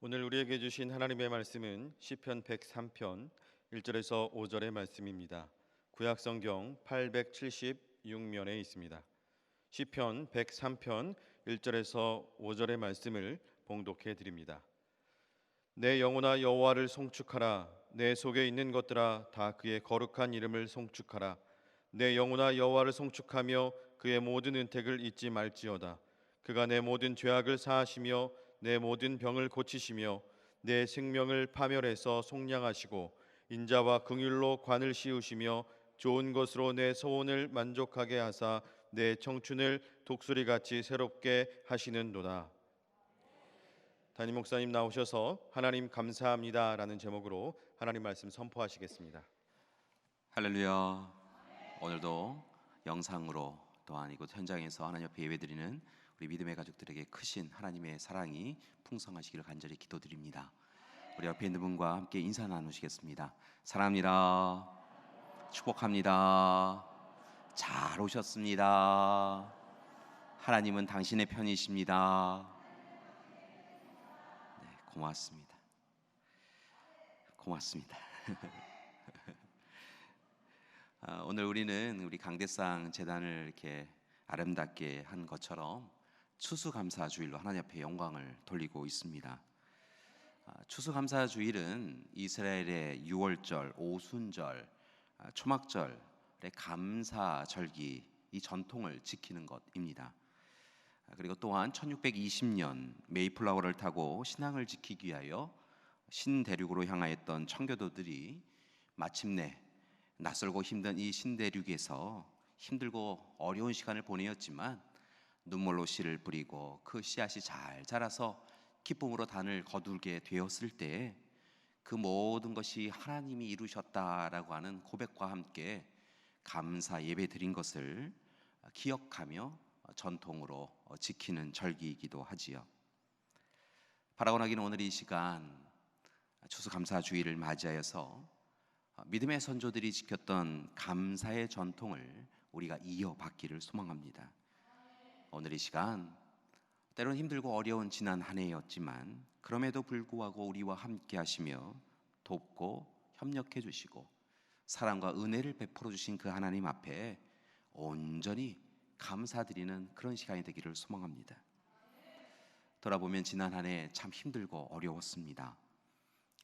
오늘 우리에게 주신 하나님의 말씀은 시편 103편 1절에서 5절의 말씀입니다. 구약 성경 876면에 있습니다. 시편 103편 1절에서 5절의 말씀을 봉독해 드립니다. 내 영혼아 여호와를 송축하라. 내 속에 있는 것들아 다 그의 거룩한 이름을 송축하라. 내 영혼아 여호와를 송축하며 그의 모든 은택을 잊지 말지어다. 그가 내 모든 죄악을 사하시며 내 모든 병을 고치시며 내 생명을 파멸해서 속량하시고 인자와 긍휼로 관을 씌우시며 좋은 것으로 내 소원을 만족하게 하사 내 청춘을 독수리같이 새롭게 하시는도다. 담임 목사님 나오셔서 하나님 감사합니다라는 제목으로 하나님 말씀 선포하시겠습니다. 할렐루야. 오늘도 영상으로 또한 이곳 현장에서 하나님 앞에 예배드리는 우리 믿음의 가족들에게 크신 하나님의 사랑이 풍성하시기를 간절히 기도드립니다. 우리 옆에 있는 분과 함께 인사 나누시겠습니다. 사랑합니다. 축복합니다. 잘 오셨습니다. 하나님은 당신의 편이십니다. 네, 고맙습니다. 고맙습니다. 오늘 우리는 우리 강대상 재단을 이렇게 아름답게 한 것처럼 추수감사주일로 하나님 앞에 영광을 돌리고 있습니다. 추수감사주일은 이스라엘의 유월절, 오순절, 초막절의 감사절기 이 전통을 지키는 것입니다. 그리고 또한 1620년 메이플라워를 타고 신앙을 지키기 위하여 신대륙으로 향하였던 청교도들이 마침내 낯설고 힘든 이 신대륙에서 힘들고 어려운 시간을 보내었지만 눈물로 씨를 뿌리고 그 씨앗이 잘 자라서 기쁨으로 단을 거두게 되었을 때 그 모든 것이 하나님이 이루셨다라고 하는 고백과 함께 감사 예배 드린 것을 기억하며 전통으로 지키는 절기이기도 하지요. 바라고나기는 오늘 이 시간 추수감사주일을 맞이하여서 믿음의 선조들이 지켰던 감사의 전통을 우리가 이어받기를 소망합니다. 오늘 이 시간 때로는 힘들고 어려운 지난 한 해였지만 그럼에도 불구하고 우리와 함께 하시며 돕고 협력해 주시고 사랑과 은혜를 베풀어 주신 그 하나님 앞에 온전히 감사드리는 그런 시간이 되기를 소망합니다. 돌아보면 지난 한 해 참 힘들고 어려웠습니다.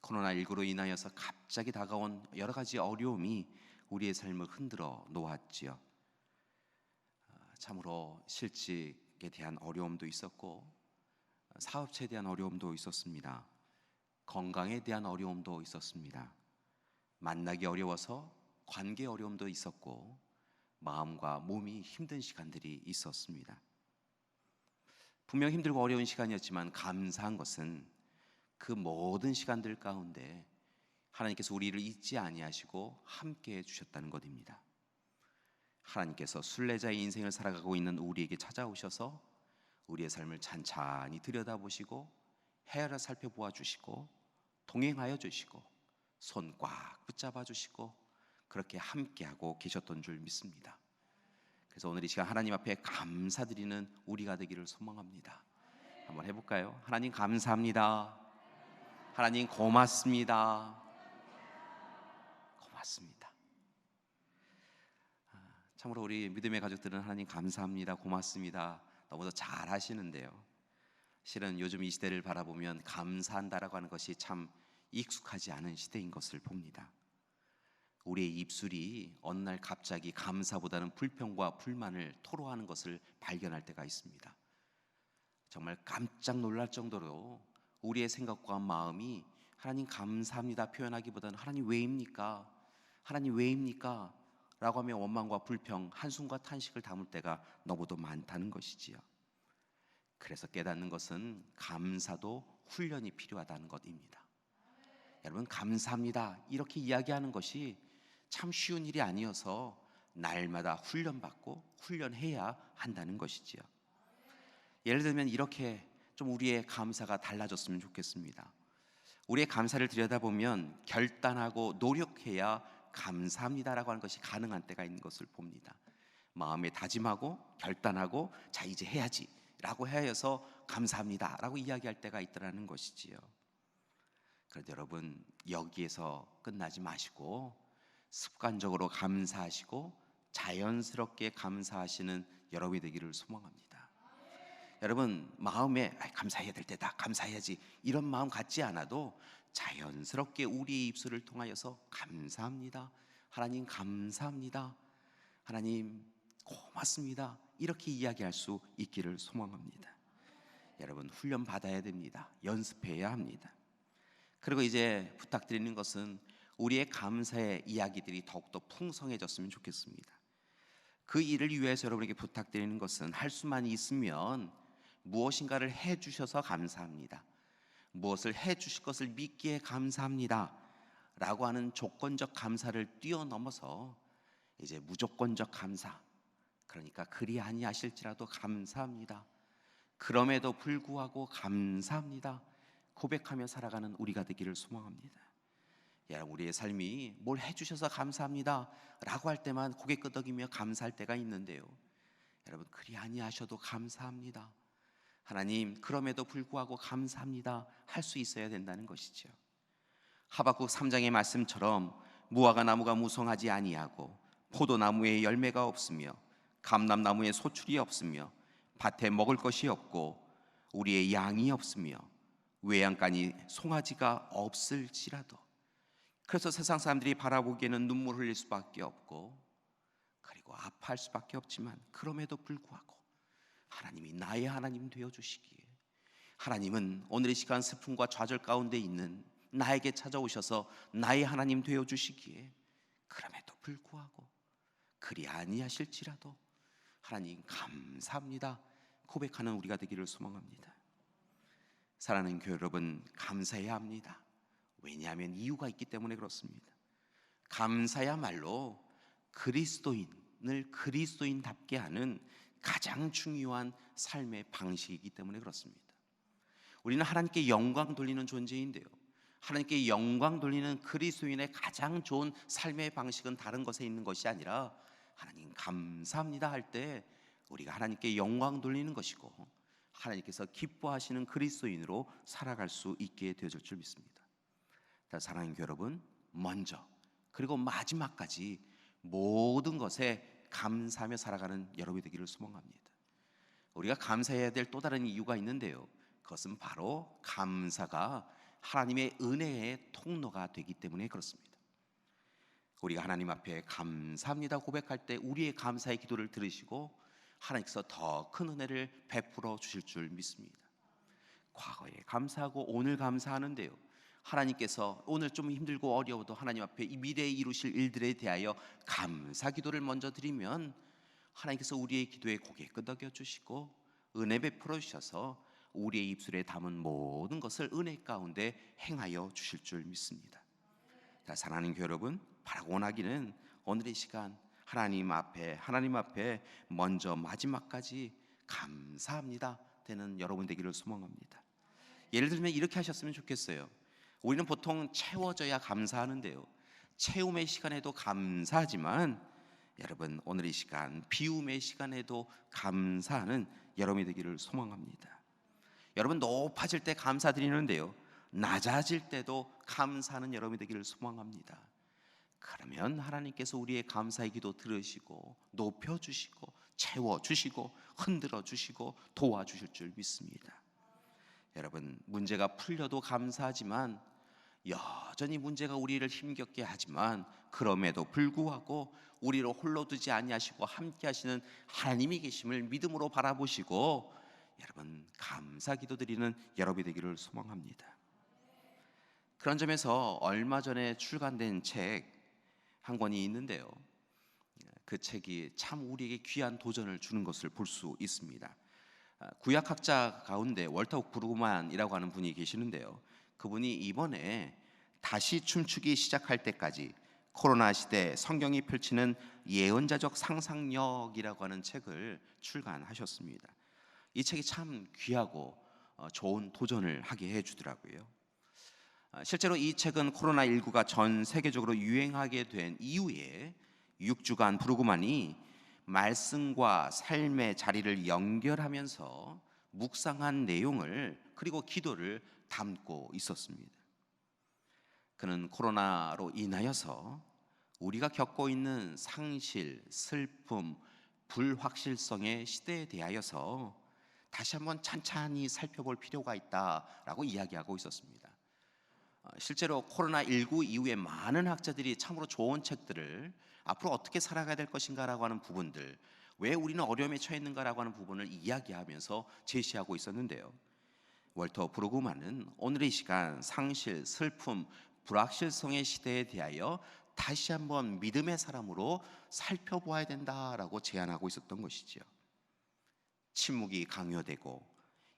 코로나19로 인하여서 갑자기 다가온 여러 가지 어려움이 우리의 삶을 흔들어 놓았지요. 참으로 실직에 대한 어려움도 있었고 사업체에 대한 어려움도 있었습니다. 건강에 대한 어려움도 있었습니다. 만나기 어려워서 관계 어려움도 있었고 마음과 몸이 힘든 시간들이 있었습니다. 분명 힘들고 어려운 시간이었지만 감사한 것은 그 모든 시간들 가운데 하나님께서 우리를 잊지 아니하시고 함께해 주셨다는 것입니다. 하나님께서 순례자의 인생을 살아가고 있는 우리에게 찾아오셔서 우리의 삶을 찬찬히 들여다보시고 헤아려 살펴보아 주시고 동행하여 주시고 손 꽉 붙잡아 주시고 그렇게 함께하고 계셨던 줄 믿습니다. 그래서 오늘 이 시간 하나님 앞에 감사드리는 우리가 되기를 소망합니다. 한번 해볼까요? 하나님 감사합니다. 하나님 고맙습니다. 고맙습니다. 참으로 우리 믿음의 가족들은 하나님 감사합니다. 고맙습니다. 너무도 잘 하시는데요. 실은 요즘 이 시대를 바라보면 감사한다라고 하는 것이 참 익숙하지 않은 시대인 것을 봅니다. 우리의 입술이 어느 날 갑자기 감사보다는 불평과 불만을 토로하는 것을 발견할 때가 있습니다. 정말 깜짝 놀랄 정도로 우리의 생각과 마음이 하나님 감사합니다 표현하기보다는 하나님 왜입니까? 하나님 왜입니까? 라고 하며 원망과 불평, 한숨과 탄식을 담을 때가 너무도 많다는 것이지요. 그래서 깨닫는 것은 감사도 훈련이 필요하다는 것입니다. 여러분 감사합니다 이렇게 이야기하는 것이 참 쉬운 일이 아니어서 날마다 훈련받고 훈련해야 한다는 것이지요. 예를 들면 이렇게 좀 우리의 감사가 달라졌으면 좋겠습니다. 우리의 감사를 들여다보면 결단하고 노력해야 감사합니다라고 하는 것이 가능한 때가 있는 것을 봅니다. 마음에 다짐하고 결단하고 자 이제 해야지 라고 하여서 감사합니다 라고 이야기할 때가 있더라는 것이지요. 그런데 여러분, 여기에서 끝나지 마시고 습관적으로 감사하시고 자연스럽게 감사하시는 여러분이 되기를 소망합니다. 여러분, 마음에 감사해야 될 때다, 감사해야지, 이런 마음 갖지 않아도 자연스럽게 우리의 입술을 통하여서 감사합니다, 하나님 감사합니다, 하나님 고맙습니다, 이렇게 이야기할 수 있기를 소망합니다. 여러분, 훈련 받아야 됩니다. 연습해야 합니다. 그리고 이제 부탁드리는 것은 우리의 감사의 이야기들이 더욱더 풍성해졌으면 좋겠습니다. 그 일을 위해서 여러분에게 부탁드리는 것은 할 수만 있으면 무엇인가를 해주셔서 감사합니다, 무엇을 해주실 것을 믿기에 감사합니다 라고 하는 조건적 감사를 뛰어넘어서 이제 무조건적 감사, 그러니까 그리 아니하실지라도 감사합니다, 그럼에도 불구하고 감사합니다 고백하며 살아가는 우리가 되기를 소망합니다. 여러분, 우리의 삶이 뭘 해주셔서 감사합니다 라고 할 때만 고개 끄덕이며 감사할 때가 있는데요, 여러분, 그리 아니하셔도 감사합니다, 하나님 그럼에도 불구하고 감사합니다 할 수 있어야 된다는 것이죠. 하박국 3장의 말씀처럼 무화과 나무가 무성하지 아니하고 포도나무에 열매가 없으며 감람나무에 소출이 없으며 밭에 먹을 것이 없고 우리의 양이 없으며 외양간이 송아지가 없을지라도, 그래서 세상 사람들이 바라보기에는 눈물 흘릴 수밖에 없고 그리고 아파할 수밖에 없지만 그럼에도 불구하고 하나님이 나의 하나님 되어주시기에, 하나님은 오늘 이 시간 슬픔과 좌절 가운데 있는 나에게 찾아오셔서 나의 하나님 되어주시기에 그럼에도 불구하고 그리 아니하실지라도 하나님 감사합니다 고백하는 우리가 되기를 소망합니다. 사랑하는 교회 여러분, 감사해야 합니다. 왜냐하면 이유가 있기 때문에 그렇습니다. 감사야말로 그리스도인을 그리스도인답게 하는 가장 중요한 삶의 방식이기 때문에 그렇습니다. 우리는 하나님께 영광 돌리는 존재인데요, 하나님께 영광 돌리는 그리스도인의 가장 좋은 삶의 방식은 다른 것에 있는 것이 아니라 하나님 감사합니다 할 때 우리가 하나님께 영광 돌리는 것이고 하나님께서 기뻐하시는 그리스도인으로 살아갈 수 있게 되어질 줄 믿습니다. 사랑하는 교회 여러분, 먼저 그리고 마지막까지 모든 것에 감사하며 살아가는 여러분이 되기를 소망합니다. 우리가 감사해야 될 또 다른 이유가 있는데요, 그것은 바로 감사가 하나님의 은혜의 통로가 되기 때문에 그렇습니다. 우리가 하나님 앞에 감사합니다 고백할 때 우리의 감사의 기도를 들으시고 하나님께서 더 큰 은혜를 베풀어 주실 줄 믿습니다. 과거에 감사하고 오늘 감사하는데요, 하나님께서 오늘 좀 힘들고 어려워도 하나님 앞에 이 미래에 이루실 일들에 대하여 감사 기도를 먼저 드리면 하나님께서 우리의 기도에 고개 끄덕여 주시고 은혜 베풀어 주셔서 우리의 입술에 담은 모든 것을 은혜 가운데 행하여 주실 줄 믿습니다. 사랑하는 교회 여러분, 바라고 원하기는 오늘 이 시간 하나님 앞에 먼저 마지막까지 감사합니다 되는 여러분 되기를 소망합니다. 예를 들면 이렇게 하셨으면 좋겠어요. 우리는 보통 채워져야 감사하는데요, 채움의 시간에도 감사하지만 여러분, 오늘 이 시간 비움의 시간에도 감사하는 여러분이 되기를 소망합니다. 여러분, 높아질 때 감사드리는데요, 낮아질 때도 감사하는 여러분이 되기를 소망합니다. 그러면 하나님께서 우리의 감사의 기도 들으시고 높여주시고 채워주시고 흔들어주시고 도와주실 줄 믿습니다. 여러분, 문제가 풀려도 감사하지만 여전히 문제가 우리를 힘겹게 하지만 그럼에도 불구하고 우리를 홀로 두지 아니하시고 함께 하시는 하나님이 계심을 믿음으로 바라보시고 여러분, 감사 기도드리는 여러분이 되기를 소망합니다. 그런 점에서 얼마 전에 출간된 책 한 권이 있는데요, 그 책이 참 우리에게 귀한 도전을 주는 것을 볼 수 있습니다. 구약학자 가운데 월터 브루그만이라고 하는 분이 계시는데요, 그분이 이번에 다시 춤추기 시작할 때까지 코로나 시대 성경이 펼치는 예언자적 상상력이라고 하는 책을 출간하셨습니다. 이 책이 참 귀하고 좋은 도전을 하게 해주더라고요. 실제로 이 책은 코로나19가 전 세계적으로 유행하게 된 이후에 6주간 브루그만이 말씀과 삶의 자리를 연결하면서 묵상한 내용을 그리고 기도를 담고 있었습니다. 그는 코로나로 인하여서 우리가 겪고 있는 상실, 슬픔, 불확실성의 시대에 대하여서 다시 한번 찬찬히 살펴볼 필요가 있다라고 이야기하고 있었습니다. 실제로 코로나19 이후에 많은 학자들이 참으로 좋은 책들을 앞으로 어떻게 살아가야 될 것인가라고 하는 부분들, 왜 우리는 어려움에 처해 있는가라고 하는 부분을 이야기하면서 제시하고 있었는데요. 월터 브루그만은 오늘의 시간 상실, 슬픔, 불확실성의 시대에 대하여 다시 한번 믿음의 사람으로 살펴보아야 된다라고 제안하고 있었던 것이죠. 침묵이 강요되고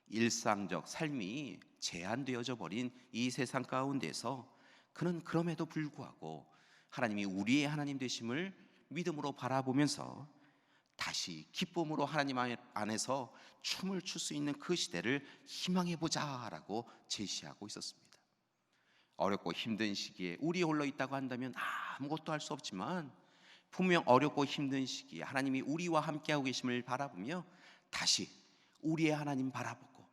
일상적 삶이 제한되어져 버린 이 세상 가운데서 그는 그럼에도 불구하고 하나님이 우리의 하나님 되심을 믿음으로 바라보면서 다시 기쁨으로 하나님 안에서 춤을 출 수 있는 그 시대를 희망해 보자라고 제시하고 있었습니다. 어렵고 힘든 시기에 우리 홀로 있다고 한다면 아무것도 할 수 없지만 분명 어렵고 힘든 시기에 하나님이 우리와 함께하고 계심을 바라보며 다시 우리의 하나님 바라보고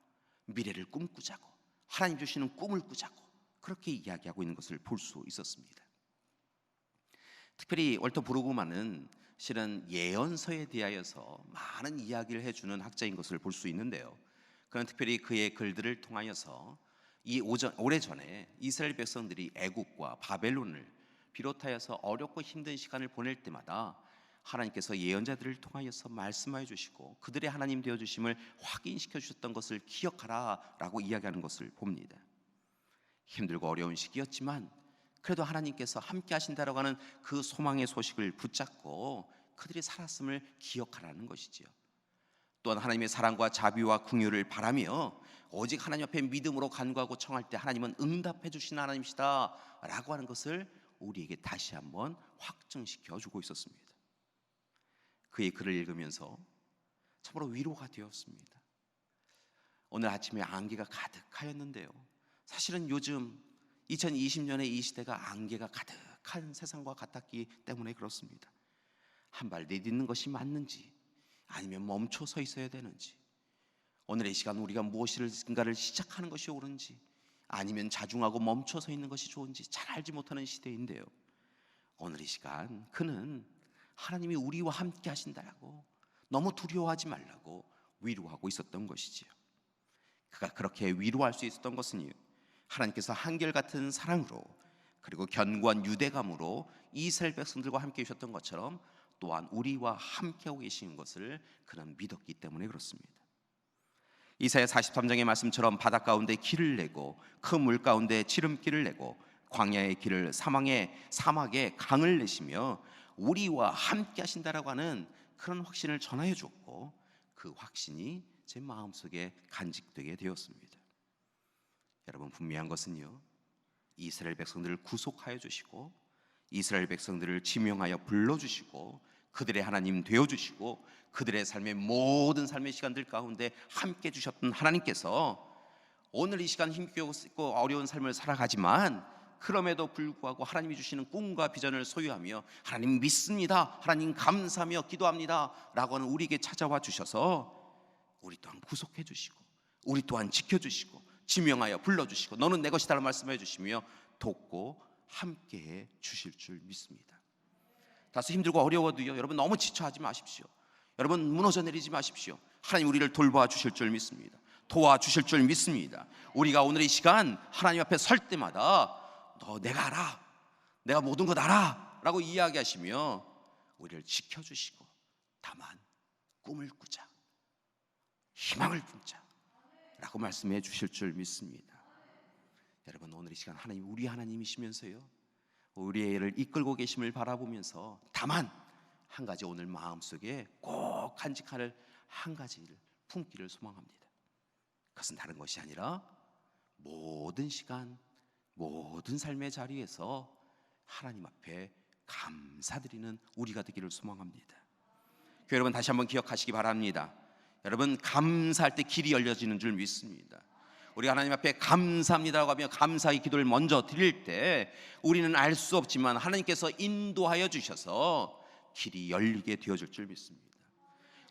미래를 꿈꾸자고 하나님 주시는 꿈을 꾸자고 그렇게 이야기하고 있는 것을 볼 수 있었습니다. 특별히 월터 브루그만은 실은 예언서에 대하여서 많은 이야기를 해주는 학자인 것을 볼 수 있는데요. 그는 특별히 그의 글들을 통하여서 오래전에 이스라엘 백성들이 애국과 바벨론을 비롯하여서 어렵고 힘든 시간을 보낼 때마다 하나님께서 예언자들을 통하여서 말씀하여 주시고 그들의 하나님 되어 주심을 확인시켜 주셨던 것을 기억하라라고 이야기하는 것을 봅니다. 힘들고 어려운 시기였지만 그래도 하나님께서 함께 하신다라고 하는 그 소망의 소식을 붙잡고 그들이 살았음을 기억하라는 것이지요. 또한 하나님의 사랑과 자비와 긍휼을 바라며 오직 하나님 앞에 믿음으로 간구하고 청할 때 하나님은 응답해 주시는 하나님이시다 라고 하는 것을 우리에게 다시 한번 확증시켜 주고 있었습니다. 그의 글을 읽으면서 참으로 위로가 되었습니다. 오늘 아침에 안개가 가득하였는데요, 사실은 요즘 2020년의 이 시대가 안개가 가득한 세상과 같았기 때문에 그렇습니다. 한 발 내딛는 것이 맞는지 아니면 멈춰 서 있어야 되는지, 오늘의 시간 우리가 무엇인가를 시작하는 것이 옳은지 아니면 자중하고 멈춰 서 있는 것이 좋은지 잘 알지 못하는 시대인데요, 오늘의 시간 그는 하나님이 우리와 함께 하신다라고 너무 두려워하지 말라고 위로하고 있었던 것이지요. 그가 그렇게 위로할 수 있었던 것은 하나님께서 한결같은 사랑으로 그리고 견고한 유대감으로 이스라엘 백성들과 함께 계셨던 것처럼 또한 우리와 함께하고 계시는 것을 그는 믿었기 때문에 그렇습니다. 이사야 43장의 말씀처럼 바다 가운데 길을 내고 큰 물 가운데 지름길을 내고 광야의 길을 사막에 강을 내시며 우리와 함께 하신다라고 하는 그런 확신을 전하여 줬고 그 확신이 제 마음속에 간직되게 되었습니다. 여러분, 분명한 것은요, 이스라엘 백성들을 구속하여 주시고 이스라엘 백성들을 지명하여 불러주시고 그들의 하나님 되어주시고 그들의 삶의 모든 삶의 시간들 가운데 함께 주셨던 하나님께서 오늘 이 시간 힘겹고 어려운 삶을 살아가지만 그럼에도 불구하고 하나님이 주시는 꿈과 비전을 소유하며 하나님 믿습니다, 하나님 감사하며 기도합니다 라고 하는 우리에게 찾아와 주셔서 우리 또한 구속해 주시고 우리 또한 지켜주시고 지명하여 불러주시고 너는 내 것이다 라고 말씀해 주시며 돕고 함께해 주실 줄 믿습니다. 다소 힘들고 어려워도요, 여러분 너무 지쳐하지 마십시오. 여러분 무너져 내리지 마십시오. 하나님 우리를 돌봐 주실 줄 믿습니다. 도와주실 줄 믿습니다. 우리가 오늘 이 시간 하나님 앞에 설 때마다 너 내가 알아, 내가 모든 것 알아 라고 이야기하시며 우리를 지켜주시고 다만 꿈을 꾸자, 희망을 품자 라고 말씀해 주실 줄 믿습니다. 여러분 오늘 이 시간 하나님 우리 하나님이시면서요 우리의 애를 이끌고 계심을 바라보면서 다만 한 가지 오늘 마음속에 꼭 간직할 한 가지를 품기를 소망합니다. 그것은 다른 것이 아니라 모든 시간 모든 삶의 자리에서 하나님 앞에 감사드리는 우리가 되기를 소망합니다. 교회 여러분 다시 한번 기억하시기 바랍니다. 여러분 감사할 때 길이 열려지는 줄 믿습니다. 우리 하나님 앞에 감사합니다라고 하며 감사의 기도를 먼저 드릴 때 우리는 알 수 없지만 하나님께서 인도하여 주셔서 길이 열리게 되어질 줄 믿습니다.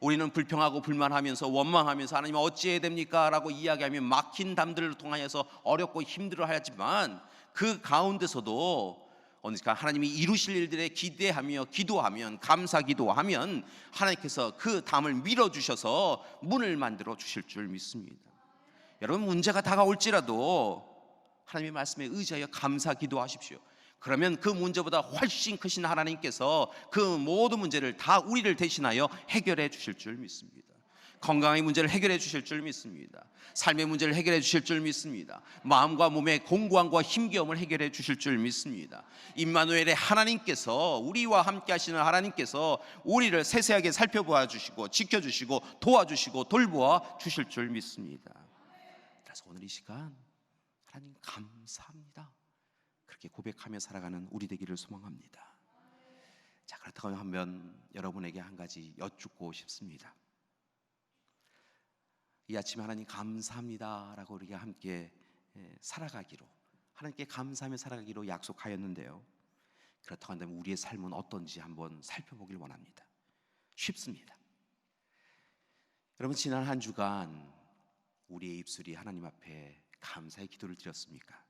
우리는 불평하고 불만하면서 원망하면서 하나님 어찌해야 됩니까? 라고 이야기하며 막힌 담들을 통하여서 어렵고 힘들어하지만 그 가운데서도 언제까 하나님이 이루실 일들에 기대하며 기도하면, 감사 기도하면 하나님께서 그 담을 밀어주셔서 문을 만들어 주실 줄 믿습니다. 여러분, 문제가 다가올지라도 하나님의 말씀에 의지하여 감사 기도하십시오. 그러면 그 문제보다 훨씬 크신 하나님께서 그 모든 문제를 다 우리를 대신하여 해결해 주실 줄 믿습니다. 건강의 문제를 해결해 주실 줄 믿습니다. 삶의 문제를 해결해 주실 줄 믿습니다. 마음과 몸의 공고함과 힘겨움을 해결해 주실 줄 믿습니다. 임마누엘의 하나님께서, 우리와 함께 하시는 하나님께서 우리를 세세하게 살펴보아 주시고 지켜주시고 도와주시고 돌보아 주실 줄 믿습니다. 그래서 오늘 이 시간 하나님 감사합니다, 그렇게 고백하며 살아가는 우리 되기를 소망합니다. 자, 그렇다고 하면 여러분에게 한 가지 여쭙고 싶습니다. 이 아침에 하나님 감사합니다 라고 우리가 함께 살아가기로, 하나님께 감사하며 살아가기로 약속하였는데요, 그렇다고 한다면 우리의 삶은 어떤지 한번 살펴보길 원합니다. 쉽습니다. 여러분, 지난 한 주간 우리의 입술이 하나님 앞에 감사의 기도를 드렸습니까?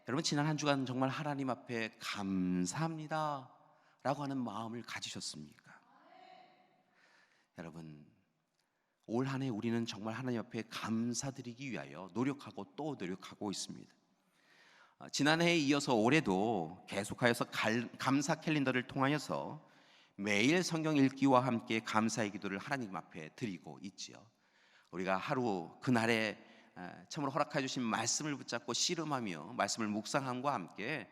여러분, 지난 한 주간 정말 하나님 앞에 감사합니다 라고 하는 마음을 가지셨습니까? 여러분, 올 한 해 우리는 정말 하나님 앞에 감사드리기 위하여 노력하고 또 노력하고 있습니다. 지난해에 이어서 올해도 계속하여서 감사 캘린더를 통하여서 매일 성경 읽기와 함께 감사의 기도를 하나님 앞에 드리고 있지요. 우리가 하루 그날에 참으로 허락해 주신 말씀을 붙잡고 씨름하며 말씀을 묵상함과 함께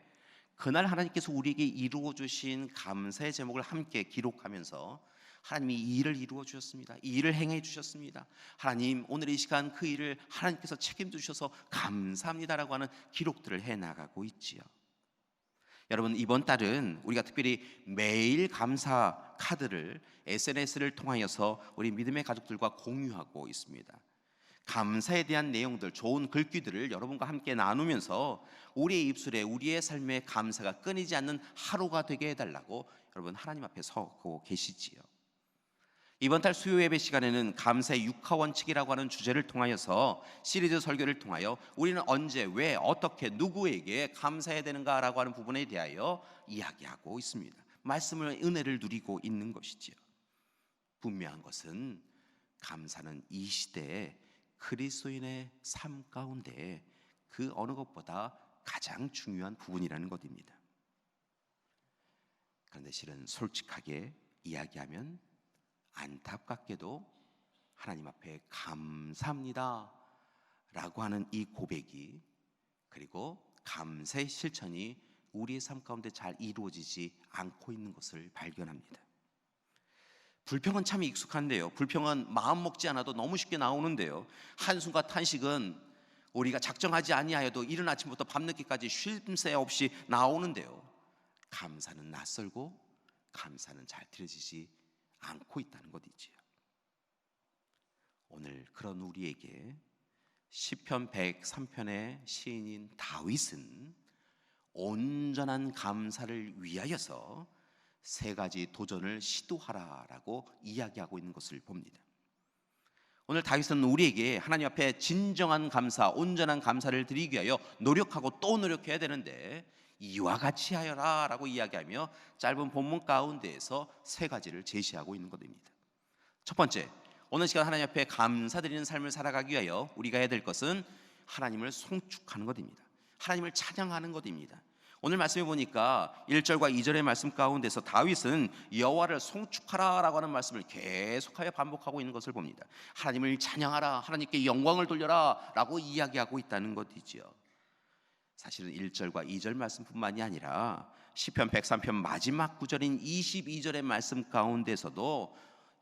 그날 하나님께서 우리에게 이루어 주신 감사의 제목을 함께 기록하면서 하나님이 이 일을 이루어 주셨습니다, 이 일을 행해 주셨습니다, 하나님 오늘 이 시간 그 일을 하나님께서 책임져 주셔서 감사합니다라고 하는 기록들을 해나가고 있지요. 여러분, 이번 달은 우리가 특별히 매일 감사 카드를 SNS를 통하여서 우리 믿음의 가족들과 공유하고 있습니다. 감사에 대한 내용들, 좋은 글귀들을 여러분과 함께 나누면서 우리의 입술에 우리의 삶에 감사가 끊이지 않는 하루가 되게 해달라고 여러분 하나님 앞에 서고 계시지요. 이번 달 수요 예배 시간에는 감사의 6하원칙이라고 하는 주제를 통하여서 시리즈 설교를 통하여 우리는 언제, 왜, 어떻게, 누구에게 감사해야 되는가라고 하는 부분에 대하여 이야기하고 있습니다. 말씀을, 은혜를 누리고 있는 것이지요. 분명한 것은 감사는 이 시대에 그리스도인의 삶 가운데 그 어느 것보다 가장 중요한 부분이라는 것입니다. 그런데 실은 솔직하게 이야기하면 안타깝게도 하나님 앞에 감사합니다 라고 하는 이 고백이, 그리고 감사의 실천이 우리의 삶 가운데 잘 이루어지지 않고 있는 것을 발견합니다. 불평은 참 익숙한데요, 불평은 마음 먹지 않아도 너무 쉽게 나오는데요, 한숨과 탄식은 우리가 작정하지 아니하여도 이른 아침부터 밤늦게까지 쉴새 없이 나오는데요, 감사는 낯설고 감사는 잘 드려지지 않고 있다는 것이지요. 오늘 그런 우리에게 시편 103편의 시인인 다윗은 온전한 감사를 위하여서 세 가지 도전을 시도하라라고 이야기하고 있는 것을 봅니다. 오늘 다윗은 우리에게 하나님 앞에 진정한 감사, 온전한 감사를 드리기 위하여 노력하고 또 노력해야 되는데 이와 같이 하여라 라고 이야기하며 짧은 본문 가운데에서 세 가지를 제시하고 있는 것입니다. 첫 번째, 오늘 시간 하나님 앞에 감사드리는 삶을 살아가기 위하여 우리가 해야 될 것은 하나님을 송축하는 것입니다. 하나님을 찬양하는 것입니다. 오늘 말씀해 보니까 1절과 2절의 말씀 가운데서 다윗은 여호와를 송축하라 라고 하는 말씀을 계속하여 반복하고 있는 것을 봅니다. 하나님을 찬양하라, 하나님께 영광을 돌려라 라고 이야기하고 있다는 것이지요. 사실은 1절과 2절 말씀뿐만이 아니라 시편 103편 마지막 구절인 22절의 말씀 가운데서도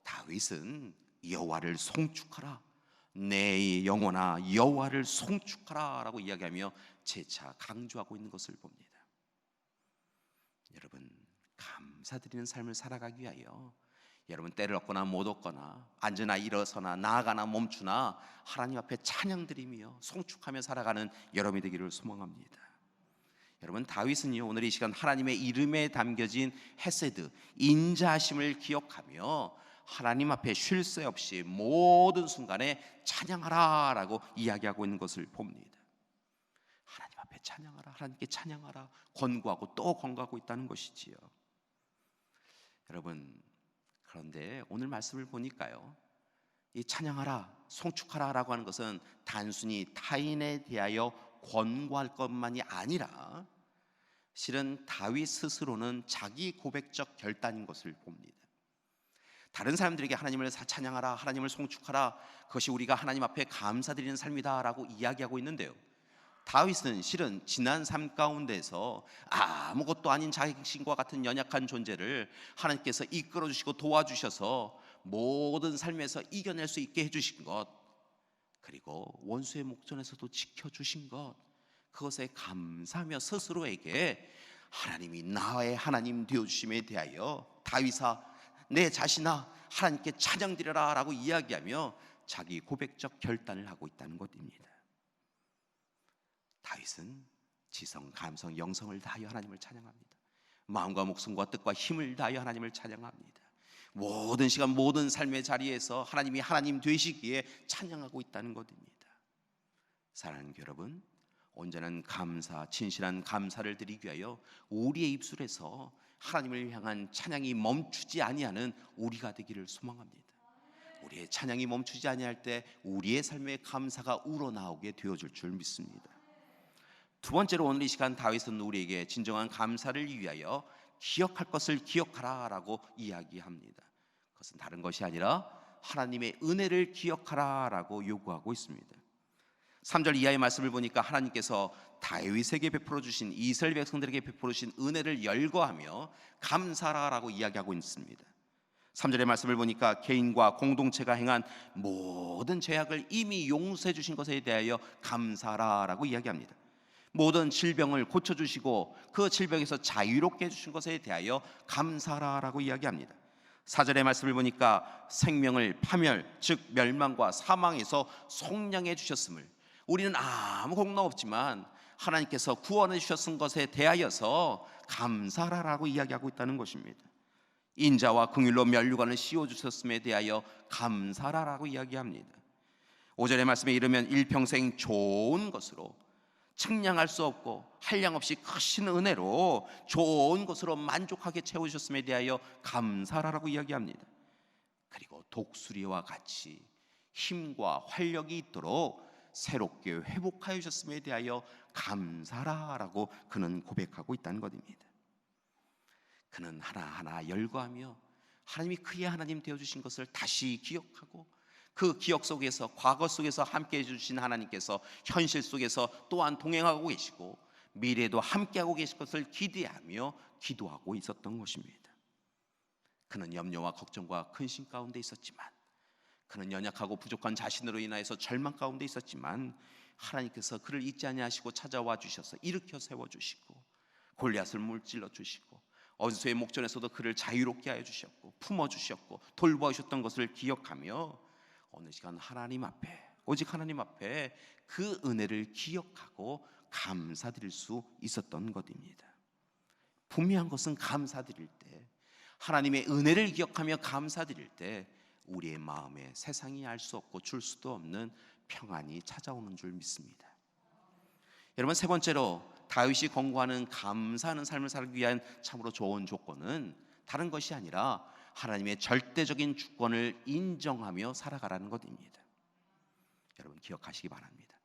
다윗은 여호와를 송축하라, 내 영혼아 여호와를 송축하라 라고 이야기하며 재차 강조하고 있는 것을 봅니다. 여러분, 감사드리는 삶을 살아가기 위하여 여러분 때를 얻거나 못 얻거나 앉으나 일어서나 나아가나 멈추나 하나님 앞에 찬양드리며 송축하며 살아가는 여러분이 되기를 소망합니다. 여러분, 다윗은요 오늘 이 시간 하나님의 이름에 담겨진 헤세드, 인자하심을 기억하며 하나님 앞에 쉴 새 없이 모든 순간에 찬양하라라고 이야기하고 있는 것을 봅니다. 하나님 앞에 찬양하라, 하나님께 찬양하라 권고하고 또 권고하고 있다는 것이지요. 여러분, 그런데 오늘 말씀을 보니까요, 이 찬양하라, 송축하라라고 하는 것은 단순히 타인에 대하여 권고할 것만이 아니라 실은 다윗 스스로는 자기 고백적 결단인 것을 봅니다. 다른 사람들에게 하나님을 찬양하라, 하나님을 송축하라, 그것이 우리가 하나님 앞에 감사드리는 삶이다라고 이야기하고 있는데요, 다윗은 실은 지난 삶 가운데서 아무것도 아닌 자신과 같은 연약한 존재를 하나님께서 이끌어 주시고 도와주셔서 모든 삶에서 이겨낼 수 있게 해주신 것, 그리고 원수의 목전에서도 지켜주신 것, 그것에 감사하며 스스로에게 하나님이 나의 하나님 되어주심에 대하여 다윗아, 내 자신아, 하나님께 찬양드려라 라고 이야기하며 자기 고백적 결단을 하고 있다는 것입니다. 다윗은 지성, 감성, 영성을 다하여 하나님을 찬양합니다. 마음과 목숨과 뜻과 힘을 다하여 하나님을 찬양합니다. 모든 시간 모든 삶의 자리에서 하나님이 하나님 되시기에 찬양하고 있다는 것입니다. 사랑하는 여러분, 온전한 감사, 진실한 감사를 드리기 위하여 우리의 입술에서 하나님을 향한 찬양이 멈추지 아니하는 우리가 되기를 소망합니다. 우리의 찬양이 멈추지 아니할 때 우리의 삶의 감사가 우러나오게 되어줄 줄 믿습니다. 두 번째로 오늘 이 시간 다윗은 우리에게 진정한 감사를 위하여 기억할 것을 기억하라 라고 이야기합니다. 그것은 다른 것이 아니라 하나님의 은혜를 기억하라 라고 요구하고 있습니다. 3절 이하의 말씀을 보니까 하나님께서 다윗에게 베풀어 주신, 이스라엘 백성들에게 베풀어 주신 은혜를 열거하며 감사하라 라고 이야기하고 있습니다. 3절의 말씀을 보니까 개인과 공동체가 행한 모든 죄악을 이미 용서해 주신 것에 대하여 감사하라 라고 이야기합니다. 모든 질병을 고쳐주시고 그 질병에서 자유롭게 해주신 것에 대하여 감사하라 라고 이야기합니다. 4절의 말씀을 보니까 생명을 파멸, 즉 멸망과 사망에서 속량해 주셨음을, 우리는 아무 공로 없지만 하나님께서 구원해 주셨은 것에 대하여서 감사하라 라고 이야기하고 있다는 것입니다. 인자와 긍휼로 면류관을 씌워주셨음에 대하여 감사하라 라고 이야기합니다. 5절의 말씀에 이르면 일평생 좋은 것으로, 측량할 수 없고 한량없이 크신 은혜로 좋은 것으로 만족하게 채워주셨음에 대하여 감사하라고 이야기합니다. 그리고 독수리와 같이 힘과 활력이 있도록 새롭게 회복하여 주셨음에 대하여 감사하라고 그는 고백하고 있다는 것입니다. 그는 하나하나 열거하며 하나님이 그의 하나님 되어주신 것을 다시 기억하고, 그 기억 속에서, 과거 속에서 함께해 주신 하나님께서 현실 속에서 또한 동행하고 계시고 미래에도 함께하고 계실 것을 기대하며 기도하고 있었던 것입니다. 그는 염려와 걱정과 근심 가운데 있었지만, 그는 연약하고 부족한 자신으로 인하여서 절망 가운데 있었지만, 하나님께서 그를 잊지 아니하시고 찾아와 주셔서 일으켜 세워주시고 골리앗을 물질러 주시고 원수의 목전에서도 그를 자유롭게 하여 주셨고 품어주셨고 돌보아주셨던 것을 기억하며 어느 시간 하나님 앞에, 오직 하나님 앞에 그 은혜를 기억하고 감사드릴 수 있었던 것입니다. 분명한 것은 감사드릴 때, 하나님의 은혜를 기억하며 감사드릴 때 우리의 마음에 세상이 알 수 없고 줄 수도 없는 평안이 찾아오는 줄 믿습니다. 여러분, 세 번째로 다윗이 권고하는 감사하는 삶을 살기 위한 참으로 좋은 조건은 다른 것이 아니라 하나님의 절대적인 주권을 인정하며 살아가라는 것입니다. 여러분, 기억하시기 바랍니다.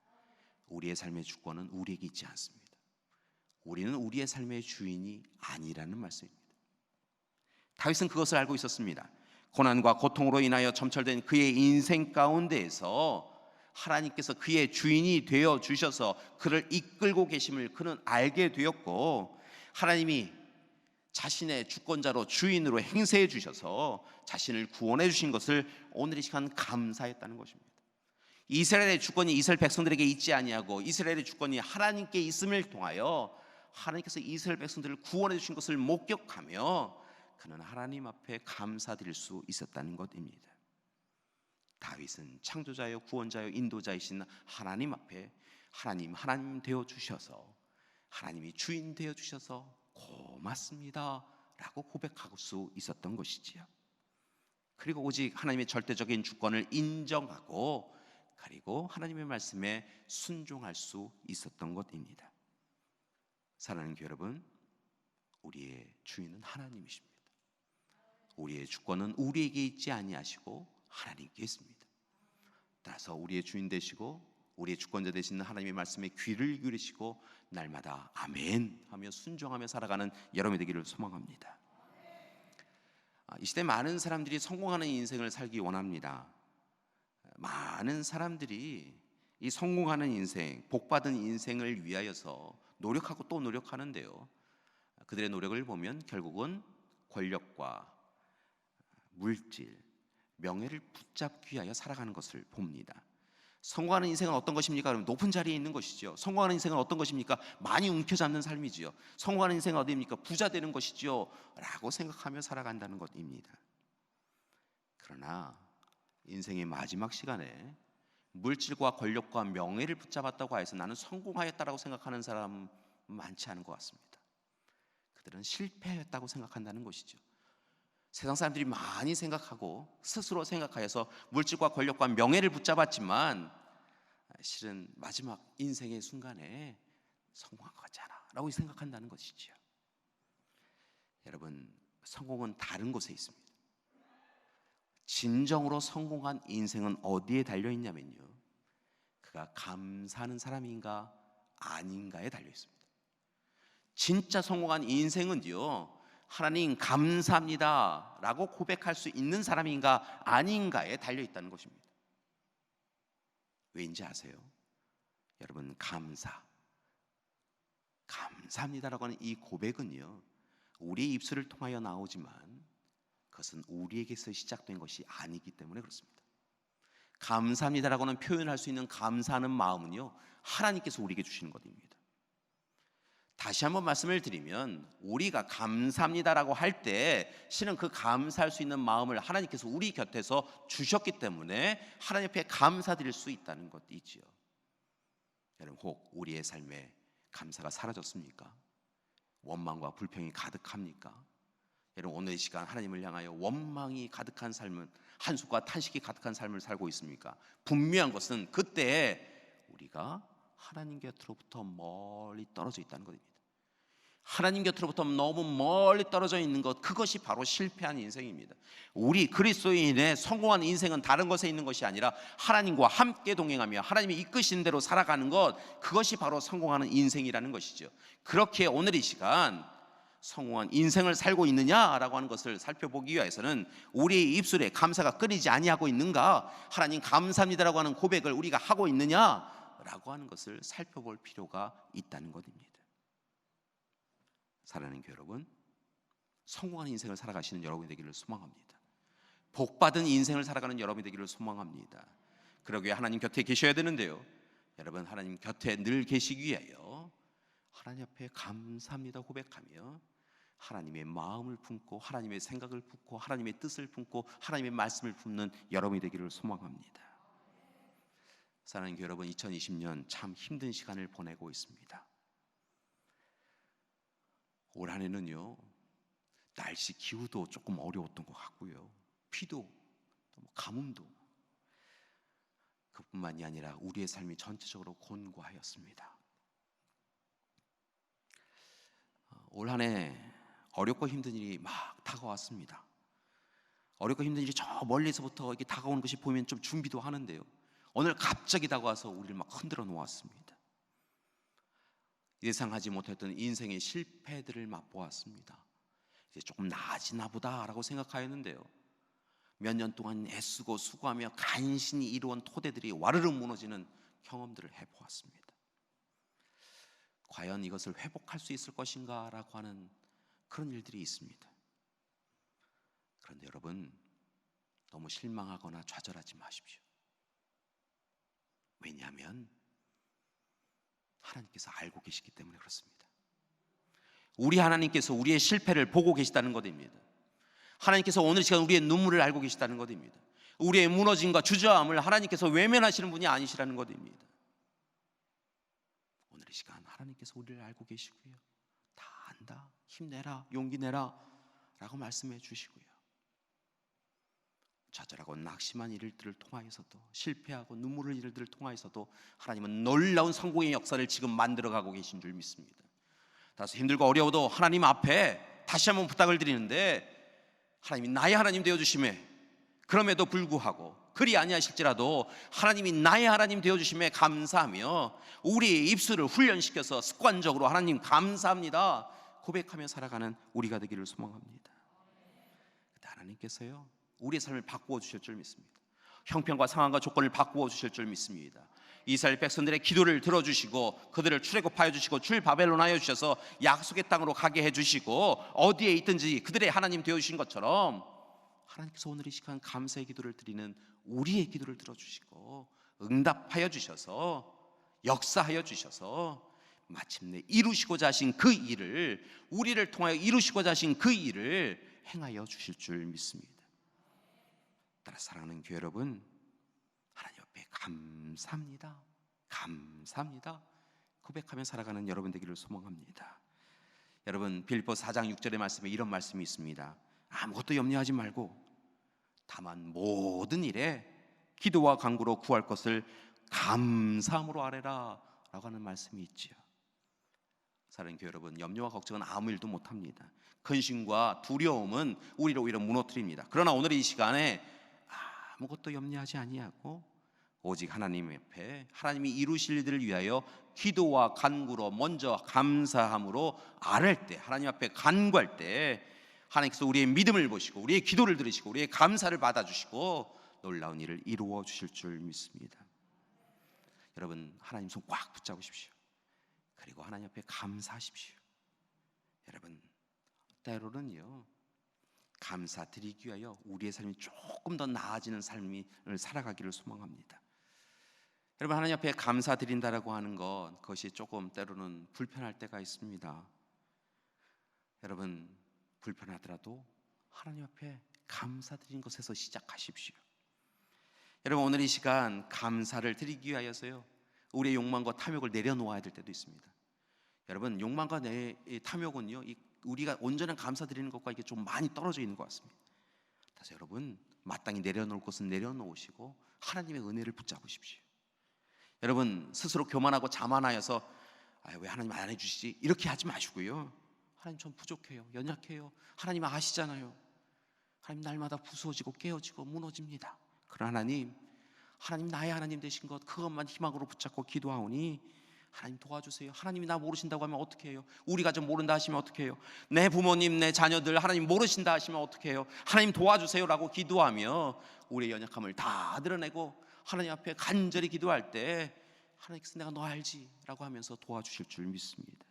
우리의 삶의 주권은 우리에게 있지 않습니다. 우리는 우리의 삶의 주인이 아니라는 말씀입니다. 다윗은 그것을 알고 있었습니다. 고난과 고통으로 인하여 점철된 그의 인생 가운데에서 하나님께서 그의 주인이 되어 주셔서 그를 이끌고 계심을 그는 알게 되었고, 하나님이 자신의 주권자로 주인으로 행세해 주셔서 자신을 구원해 주신 것을 오늘 이 시간 감사했다는 것입니다. 이스라엘의 주권이 이스라엘 백성들에게 있지 아니하고 이스라엘의 주권이 하나님께 있음을 통하여 하나님께서 이스라엘 백성들을 구원해 주신 것을 목격하며 그는 하나님 앞에 감사드릴 수 있었다는 것입니다. 다윗은 창조자여 구원자여 인도자이신 하나님 앞에 하나님 되어 주셔서, 하나님이 주인 되어 주셔서 고맙습니다 라고 고백할 수 있었던 것이지요. 그리고 오직 하나님의 절대적인 주권을 인정하고 그리고 하나님의 말씀에 순종할 수 있었던 것입니다. 사랑하는 교회 여러분, 우리의 주인은 하나님이십니다. 우리의 주권은 우리에게 있지 아니하시고 하나님께 있습니다. 따라서 우리의 주인 되시고 우리의 주권자 되시는 하나님의 말씀에 귀를 기울이시고 날마다 아멘 하며 순종하며 살아가는 여러분이 되기를 소망합니다. 이 시대 많은 사람들이 성공하는 인생을 살기 원합니다. 많은 사람들이 이 성공하는 인생, 복받은 인생을 위하여서 노력하고 또 노력하는데요, 그들의 노력을 보면 결국은 권력과 물질, 명예를 붙잡기 위하여 살아가는 것을 봅니다. 성공하는 인생은 어떤 것입니까? 그러면 높은 자리에 있는 것이죠. 성공하는 인생은 어떤 것입니까? 많이 움켜잡는 삶이지요. 성공하는 인생은 어디입니까? 부자 되는 것이지요 라고 생각하며 살아간다는 것입니다. 그러나 인생의 마지막 시간에 물질과 권력과 명예를 붙잡았다고 해서 나는 성공하였다라고 생각하는 사람 많지 않은 것 같습니다. 그들은 실패했다고 생각한다는 것이죠. 세상 사람들이 많이 생각하고 스스로 생각하여서 물질과 권력과 명예를 붙잡았지만 실은 마지막 인생의 순간에 성공한 것 같잖아 라고 생각한다는 것이죠. 여러분, 성공은 다른 곳에 있습니다. 진정으로 성공한 인생은 어디에 달려있냐면요, 그가 감사하는 사람인가 아닌가에 달려있습니다. 진짜 성공한 인생은요, 하나님 감사합니다 라고 고백할 수 있는 사람인가 아닌가에 달려있다는 것입니다. 왜인지 아세요? 여러분, 감사합니다라고 하는 이 고백은요, 우리의 입술을 통하여 나오지만 그것은 우리에게서 시작된 것이 아니기 때문에 그렇습니다. 감사합니다라고 하는 표현할 수 있는 감사하는 마음은요, 하나님께서 우리에게 주시는 것입니다. 다시 한번 말씀을 드리면 우리가 감사합니다라고 할 때 실은 그 감사할 수 있는 마음을 하나님께서 우리 곁에서 주셨기 때문에 하나님 앞에 감사드릴 수 있다는 것이지요. 여러분, 혹 우리의 삶에 감사가 사라졌습니까? 원망과 불평이 가득합니까? 여러분, 오늘 이 시간 하나님을 향하여 원망이 가득한 삶은, 한숨과 탄식이 가득한 삶을 살고 있습니까? 분명한 것은 그때 우리가 하나님 곁으로부터 멀리 떨어져 있다는 것입니다. 하나님 곁으로부터 너무 멀리 떨어져 있는 것, 그것이 바로 실패한 인생입니다. 우리 그리스도인의 성공한 인생은 다른 것에 있는 것이 아니라 하나님과 함께 동행하며 하나님이 이끄신 대로 살아가는 것, 그것이 바로 성공하는 인생이라는 것이죠. 그렇게 오늘 이 시간 성공한 인생을 살고 있느냐라고 하는 것을 살펴보기 위해서는 우리의 입술에 감사가 끊이지 아니하고 있는가, 하나님 감사합니다라고 하는 고백을 우리가 하고 있느냐라고 하는 것을 살펴볼 필요가 있다는 것입니다. 사랑하는 교회 여러분, 성공하는 인생을 살아가시는 여러분이 되기를 소망합니다. 복받은 인생을 살아가는 여러분이 되기를 소망합니다. 그러기 위해 하나님 곁에 계셔야 되는데요, 여러분, 하나님 곁에 늘 계시기 위하여 하나님 앞에 감사합니다 고백하며 하나님의 마음을 품고 하나님의 생각을 품고 하나님의 뜻을 품고 하나님의 말씀을 품는 여러분이 되기를 소망합니다. 사랑하는 교회 여러분, 2020년 참 힘든 시간을 보내고 있습니다. 올 한 해는요, 날씨 기후도 조금 어려웠던 것 같고요, 비도 가뭄도, 그뿐만이 아니라 우리의 삶이 전체적으로 곤고하였습니다. 올 한 해 어렵고 힘든 일이 막 다가왔습니다. 어렵고 힘든 일이 저 멀리서부터 이렇게 다가오는 것이 보이면 좀 준비도 하는데요, 오늘 갑자기 다가와서 우리를 막 흔들어 놓았습니다. 예상하지 못했던 인생의 실패들을 맛보았습니다. 이제 조금 나아지나 보다라고 생각하였는데요, 몇 년 동안 애쓰고 수고하며 간신히 이루어온 토대들이 와르르 무너지는 경험들을 해보았습니다. 과연 이것을 회복할 수 있을 것인가 라고 하는 그런 일들이 있습니다. 그런데 여러분, 너무 실망하거나 좌절하지 마십시오. 왜냐하면 하나님께서 알고 계시기 때문에 그렇습니다. 우리 하나님께서 우리의 실패를 보고 계시다는 것입니다. 하나님께서 오늘 시간 우리의 눈물을 알고 계시다는 것입니다. 우리의 무너짐과 주저함을 하나님께서 외면하시는 분이 아니시라는 것입니다. 오늘 이 시간 하나님께서 우리를 알고 계시고요, 다 안다, 힘내라, 용기 내라 라고 말씀해 주시고요, 좌절하고 낙심한 일들을 통하여서도, 실패하고 눈물 흘릴 일들을 통하여서도 하나님은 놀라운 성공의 역사를 지금 만들어가고 계신 줄 믿습니다. 따라서 힘들고 어려워도 하나님 앞에 다시 한번 부탁을 드리는데, 하나님이 나의 하나님 되어주심에, 그럼에도 불구하고 그리 아니하실지라도 하나님이 나의 하나님 되어주심에 감사하며 우리의 입술을 훈련시켜서 습관적으로 하나님 감사합니다 고백하며 살아가는 우리가 되기를 소망합니다. 하나님께서요, 우리의 삶을 바꾸어 주실 줄 믿습니다. 형편과 상황과 조건을 바꾸어 주실 줄 믿습니다. 이스라엘 백성들의 기도를 들어주시고 그들을 출애굽하여 주시고 출바벨론하여 주셔서 약속의 땅으로 가게 해주시고 어디에 있든지 그들의 하나님 되어주신 것처럼, 하나님께서 오늘 이 시간 감사의 기도를 드리는 우리의 기도를 들어주시고 응답하여 주셔서 역사하여 주셔서 마침내 이루시고자 하신 그 일을, 우리를 통하여 이루시고자 하신 그 일을 행하여 주실 줄 믿습니다. 따라 사랑하는 교회 여러분, 하나님 앞에 감사합니다, 감사합니다 고백하며 살아가는 여러분 되기를 소망합니다. 여러분, 빌립보 4장 6절의 말씀에 이런 말씀이 있습니다. 아무것도 염려하지 말고 다만 모든 일에 기도와 간구로 구할 것을 감사함으로 아뢰라 라고 하는 말씀이 있지요. 사랑하는 교회 여러분, 염려와 걱정은 아무 일도 못합니다. 근심과 두려움은 우리를 오히려 무너뜨립니다. 그러나 오늘 이 시간에 아무것도 염려하지 아니하고 오직 하나님 앞에 하나님이 이루실 일들을 위하여 기도와 간구로 먼저 감사함으로 아뢰 때, 하나님 앞에 간구할 때 하나님께서 우리의 믿음을 보시고 우리의 기도를 들으시고 우리의 감사를 받아주시고 놀라운 일을 이루어 주실 줄 믿습니다. 여러분, 하나님 손 꽉 붙잡으십시오. 그리고 하나님 앞에 감사하십시오. 여러분, 때로는요, 감사드리기 위하여 우리의 삶이 조금 더 나아지는 삶을 살아가기를 소망합니다. 여러분, 하나님 앞에 감사드린다라고 하는 것, 그것이 조금 때로는 불편할 때가 있습니다. 여러분, 불편하더라도 하나님 앞에 감사드린 것에서 시작하십시오. 여러분, 오늘 이 시간 감사를 드리기 위하여서요, 우리의 욕망과 탐욕을 내려놓아야 될 때도 있습니다. 여러분, 욕망과 탐욕은요, 우리가 온전한 감사드리는 것과 이게 좀 많이 떨어져 있는 것 같습니다. 그래서 여러분, 마땅히 내려놓을 것은 내려놓으시고 하나님의 은혜를 붙잡으십시오. 여러분, 스스로 교만하고 자만하여서 왜 하나님 안 해주시지? 이렇게 하지 마시고요, 하나님 전 부족해요, 연약해요, 하나님 아시잖아요. 하나님 날마다 부수어지고 깨어지고 무너집니다. 그러나 하나님 나의 하나님 되신 것, 그것만 희망으로 붙잡고 기도하오니 하나님 도와주세요. 하나님이 나 모르신다고 하면 어떻게 해요? 우리 가족 모른다 하시면 어떻게 해요? 내 부모님, 내 자녀들 하나님 모르신다 하시면 어떻게 해요? 하나님 도와주세요 라고 기도하며 우리의 연약함을 다 드러내고 하나님 앞에 간절히 기도할 때 하나님께서 내가 너 알지 라고 하면서 도와주실 줄 믿습니다.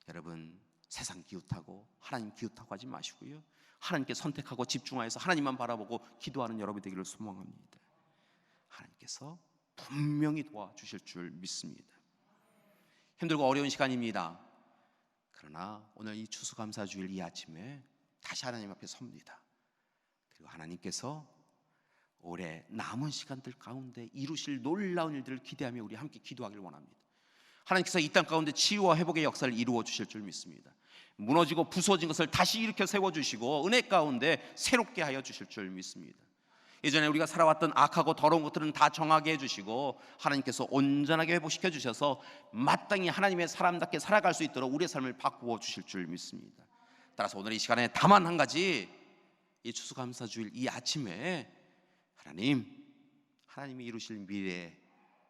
여러분, 세상 기웃하고 하나님 기웃하고 하지 마시고요, 하나님께 선택하고 집중하여서 하나님만 바라보고 기도하는 여러분이 되기를 소망합니다. 하나님께서 분명히 도와주실 줄 믿습니다. 힘들고 어려운 시간입니다. 그러나 오늘 이 추수감사주일 이 아침에 다시 하나님 앞에 섭니다. 그리고 하나님께서 올해 남은 시간들 가운데 이루실 놀라운 일들을 기대하며 우리 함께 기도하기를 원합니다. 하나님께서 이 땅 가운데 치유와 회복의 역사를 이루어 주실 줄 믿습니다. 무너지고 부서진 것을 다시 일으켜 세워주시고 은혜 가운데 새롭게 하여 주실 줄 믿습니다. 예전에 우리가 살아왔던 악하고 더러운 것들은 다 정하게 해주시고 하나님께서 온전하게 회복시켜 주셔서 마땅히 하나님의 사람답게 살아갈 수 있도록 우리의 삶을 바꾸어 주실 줄 믿습니다. 따라서 오늘 이 시간에 다만 한 가지, 이 추수감사주일 이 아침에 하나님이 이루실 미래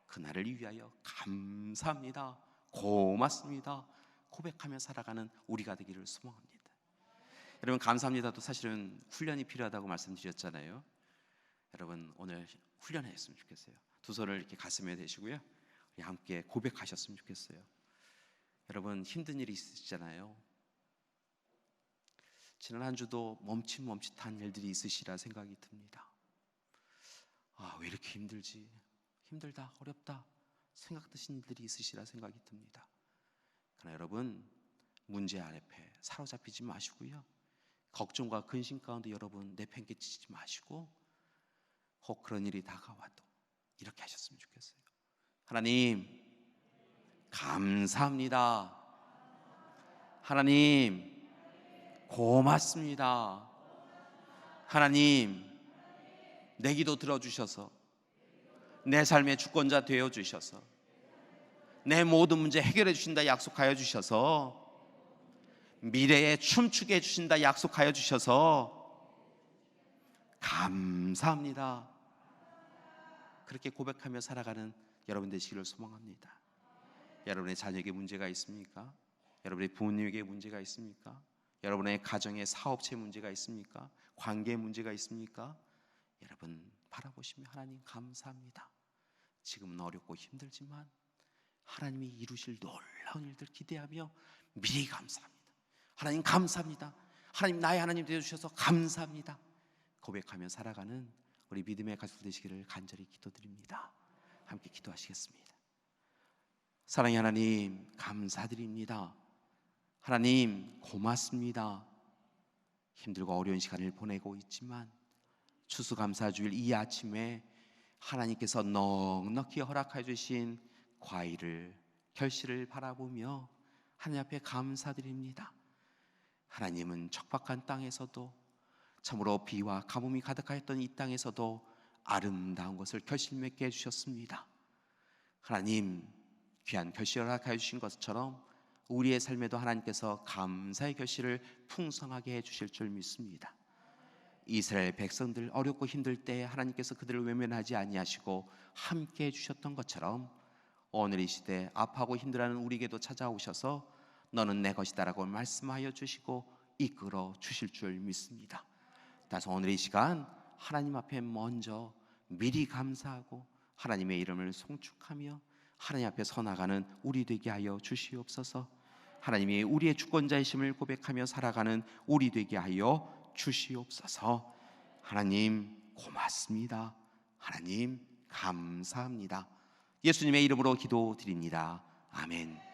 그날을 위하여 감사합니다, 고맙습니다 고백하며 살아가는 우리가 되기를 소망합니다. 여러분, 감사합니다도 사실은 훈련이 필요하다고 말씀드렸잖아요. 여러분, 오늘 훈련했으면 좋겠어요. 두 손을 이렇게 가슴에 대시고요, 우리 함께 고백하셨으면 좋겠어요. 여러분, 힘든 일이 있으시잖아요. 지난 한 주도 멈칫멈칫한 일들이 있으시라 생각이 듭니다. 왜 이렇게 힘들지? 힘들다, 어렵다 생각되신 일들이 있으시라 생각이 듭니다. 그러나 여러분, 문제 앞에 사로잡히지 마시고요, 걱정과 근심 가운데 여러분 내팽개치지 마시고, 혹 그런 일이 다가와도 이렇게 하셨으면 좋겠어요. 하나님 감사합니다, 하나님 고맙습니다, 하나님 내 기도 들어주셔서 내 삶의 주권자 되어주셔서 내 모든 문제 해결해 주신다 약속하여 주셔서 미래에 춤추게 해주신다 약속하여 주셔서 감사합니다. 그렇게 고백하며 살아가는 여러분 되시기를 소망합니다. 여러분의 자녀에게 문제가 있습니까? 여러분의 부모님에게 문제가 있습니까? 여러분의 가정에 사업체 문제가 있습니까? 관계에 문제가 있습니까? 여러분 바라보시며 하나님 감사합니다. 지금은 어렵고 힘들지만 하나님이 이루실 놀라운 일들 기대하며 미리 감사합니다. 하나님 감사합니다. 하나님 나의 하나님 되어주셔서 감사합니다. 고백하며 살아가는 우리 믿음의 가족 되시기를 간절히 기도드립니다. 함께 기도하시겠습니다. 사랑의 하나님 감사드립니다. 하나님 고맙습니다. 힘들고 어려운 시간을 보내고 있지만 추수감사주일 이 아침에 하나님께서 넉넉히 허락해 주신 과일을 결실을 바라보며 하나님 앞에 감사드립니다. 하나님은 척박한 땅에서도 참으로 비와 가뭄이 가득하였던 이 땅에서도 아름다운 것을 결실 맺게 해주셨습니다. 하나님 귀한 결실을 허락해 주신 것처럼 우리의 삶에도 하나님께서 감사의 결실을 풍성하게 해주실 줄 믿습니다. 이스라엘 백성들 어렵고 힘들 때 하나님께서 그들을 외면하지 아니하시고 함께 해주셨던 것처럼 오늘 이 시대 아파하고 힘들어하는 우리에게도 찾아오셔서 너는 내 것이다라고 말씀하여 주시고 이끌어 주실 줄 믿습니다. 따라서 오늘 이 시간 하나님 앞에 먼저 미리 감사하고 하나님의 이름을 송축하며 하나님 앞에 서 나가는 우리 되게 하여 주시옵소서. 하나님이 우리의 주권자이심을 고백하며 살아가는 우리 되게 하여 주시옵소서. 하나님 고맙습니다. 하나님 감사합니다. 예수님의 이름으로 기도드립니다. 아멘.